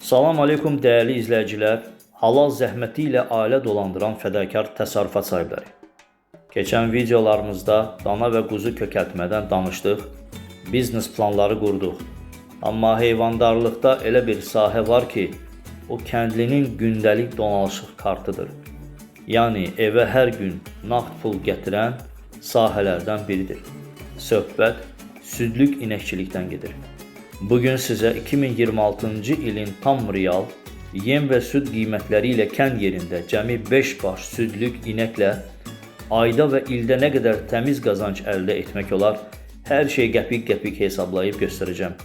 Salam aleykum değerli izləyicilər, halal zəhməti ilə ailə dolandıran fədakar təsərrüfat sahibləri. Keçən videolarımızda dana və quzu kökəltmədən danışdıq, biznes planları qurduq. Amma heyvandarlıqda elə bir sahə var ki, o kəndlinin gündəlik dolanışıq kartıdır. Yəni evə hər gün nağd pul gətirən sahələrdən biridir. Söhbət südlük inəkçilikdən gedir. Bugün sizə 2026-cı ilin tam real yem və süd qiymətləri ilə kənd yerində cəmi 5 baş südlük inəklə ayda və ildə nə qədər təmiz qazanc əldə etmək olar, hər şey qəpik-qəpik hesablayıb göstərəcəm.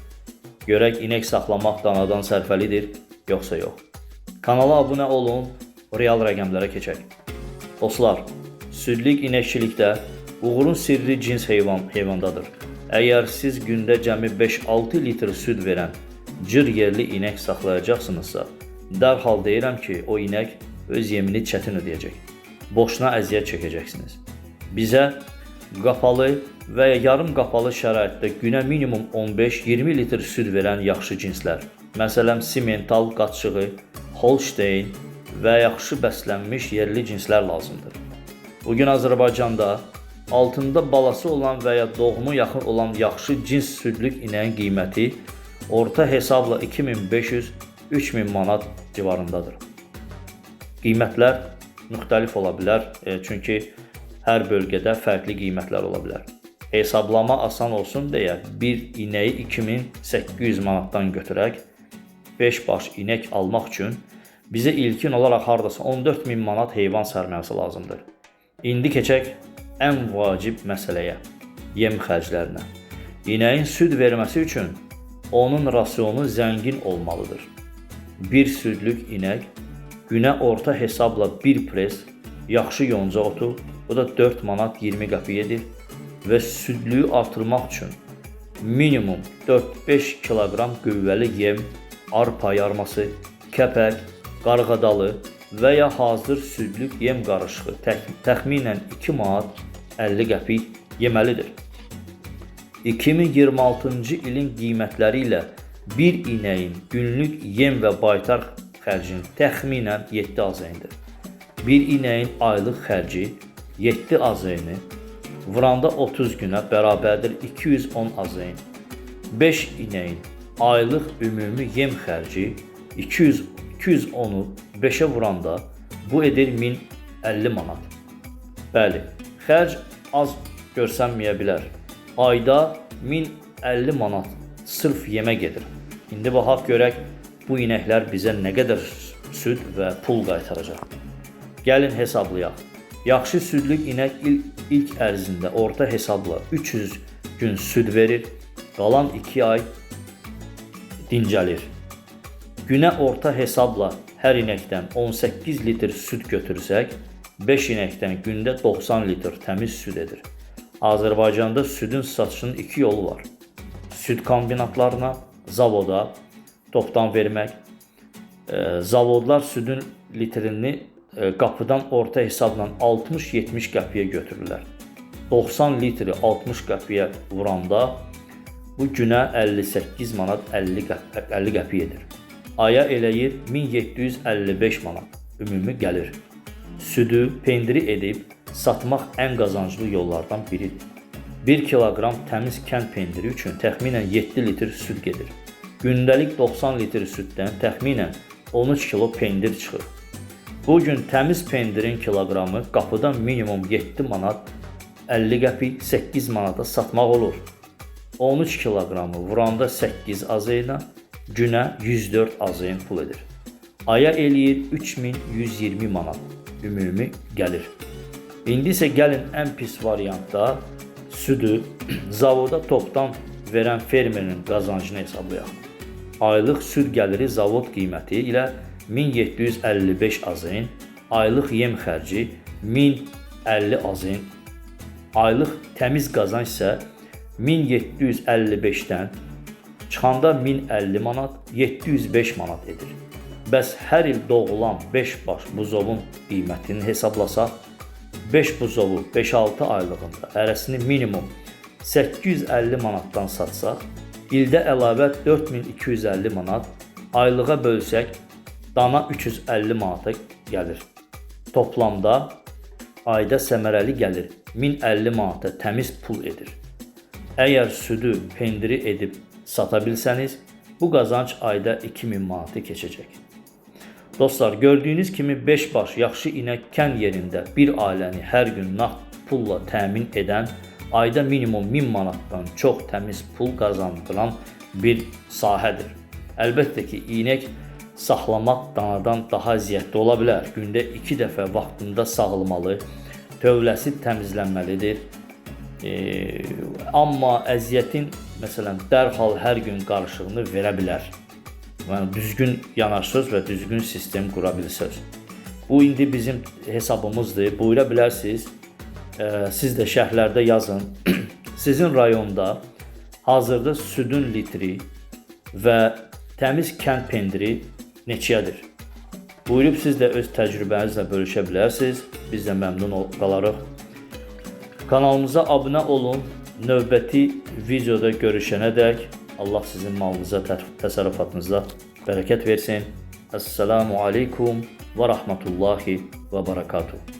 Görək inək saxlamaq danadan sərfəlidir, yoxsa yox. Kanala abunə olun, real rəqəmlərə keçək. Dostlar, südlük inəkçilikdə uğurun sirri cins heyvandadır. Əgər siz gündə cəmi 5-6 litr süd verən cır yerli inək saxlayacaqsınızsa, dərhal deyirəm ki, o inək öz yemini çətin ödəyəcək. Boşuna əziyyət çəkəcəksiniz. Bizə qapalı və ya yarım qapalı şəraitdə günə minimum 15-20 litr süd verən yaxşı cinslər, məsələn simental, qaçığı, Holstein və yaxşı bəslənmiş yerli cinslər lazımdır. Bugün Azərbaycanda altında balası olan və ya doğumu yaxın olan yaxşı cins südlük inəyin qiyməti orta hesabla 2500-3000 manat civarındadır. Qiymətlər müxtəlif ola bilər, çünki hər bölgədə fərqli qiymətlər ola bilər. Hesablama asan olsun deyə bir inəyi 2800 manatdan götürək, 5 baş inək almaq üçün bizə ilkin olaraq hardasa 14000 manat heyvan sərmayəsi lazımdır. İndi keçək ən vacib məsələyə, yem xərclərinə. İnəyin süd verməsi üçün onun rasionu zəngin olmalıdır. Bir südlük inək günə orta hesabla bir pres yaxşı yonca otu, bu da 4 manat 20 qəpik edir və südlüyü artırmaq üçün minimum 4-5 kiloqram qüvvəli yem, arpa yarması, kəpək, qarğadalı və ya hazır südlük yem qarışığı təxminən 2 manat 50 qəpik yeməlidir. 2026-cı ilin qiymətləri ilə bir inəyin günlük yem və baytar xərcinin təxminən 7 azayındır. Bir inəyin aylıq xərci 7 azayını vuranda 30 günə bərabərdir 210 azayın. 5 inəyin aylıq ümumi yem xərci 210-u 5-ə vuranda bu edir 1050 manat. Bəli, xərc az görsənməyə bilər. Ayda 1050 manat sırf yemə gedir. İndi baxaq görək bu inəklər bizə nə qədər süd və pul qaytaracaq. Gəlin hesablayaq. Yaxşı südlük inək ilk ərzində orta hesabla 300 gün süd verir, qalan 2 ay dincəlir. Günə orta hesabla hər inəkdən 18 litr süd götürsək, 5 inəkdən gündə 90 litr təmiz süd edir. Azərbaycanda südün satışının 2 yolu var. Süd kombinatlarına, zavoda topdan vermək. Zavodlar südün litrini qapıdan orta hesabla 60-70 qəpiyə götürürlər. 90 litri 60 qəpiyə vuranda bu günə 58 manat 50 qəpik edir. Aya eləyir 1755 manat ümumi gəlir. Südü pendiri edib satmaq ən qazanclı yollardan biridir. 1 kiloqram təmiz kənd pendiri üçün təxminən 7 litr süd gedir. Gündəlik 90 litr süddən təxminən 13 kilo pendir çıxır. Bugün təmiz pendirin kiloqramı qapıdan minimum 7 manat 50 qəpik 8 manata satmaq olur. 13 kiloqramı vuranda 8 azayla günə 104 azayın pul edir. Aya eləyir 3120 manat ümumi gəlir. İndi isə gəlin ən pis variantda südü zavoda topdan verən fermerin qazancını hesablayaq. Aylıq süd gəliri zavod qiyməti ilə 1755 azayın, aylıq yem xərci 1050 azayın, aylıq təmiz qazanc isə 1755-dən çıxanda 1050 manat 705 manat edir. Bəs hər il doğulan 5 baş buzovun qiymətini hesablasaq, 5 buzovu 5-6 aylığında hərəsini minimum 850 manatdan satsaq, ildə əlavə 4250 manat aylığa bölsək, dana 350 manata gəlir. Toplamda ayda səmərəli gəlir 1050 manata təmiz pul edir. Əgər südü pendiri edib sata bilsəniz, bu qazanc ayda 2000 manatı keçəcək. Dostlar, gördüyünüz kimi 5 baş yaxşı inək kən yerində bir ailəni hər gün nağd pulla təmin edən, ayda minimum 1000 manatdan çox təmiz pul qazandıran bir sahədir. Əlbəttə ki, inək saxlamaq danadan daha əziyyətli ola bilər. Gündə 2 dəfə vaxtında sağılmalı, tövləsi təmizlənməlidir. Amma əziyyətin məsələn dərhal hər gün qarşılığını verə bilər. Yəni düzgün yanaşsınız və düzgün sistem qura bilsiniz. Bu indi bizim hesabımızdır. Buyura bilərsiniz. Siz də şərhlərdə yazın. Sizin rayonda hazırda südün litri və təmiz kənd pendiri neçəyədir? Buyurub siz də öz təcrübənizlə bölüşə bilərsiniz. Biz də məmnun qalarıq. Kanalımıza abunə olun. Növbəti videoda görüşənədək Allah sizin malınıza, təsərrüfatınıza bərəkət versin. Esselamu aleykum və rahmetullahi və barakatuhu.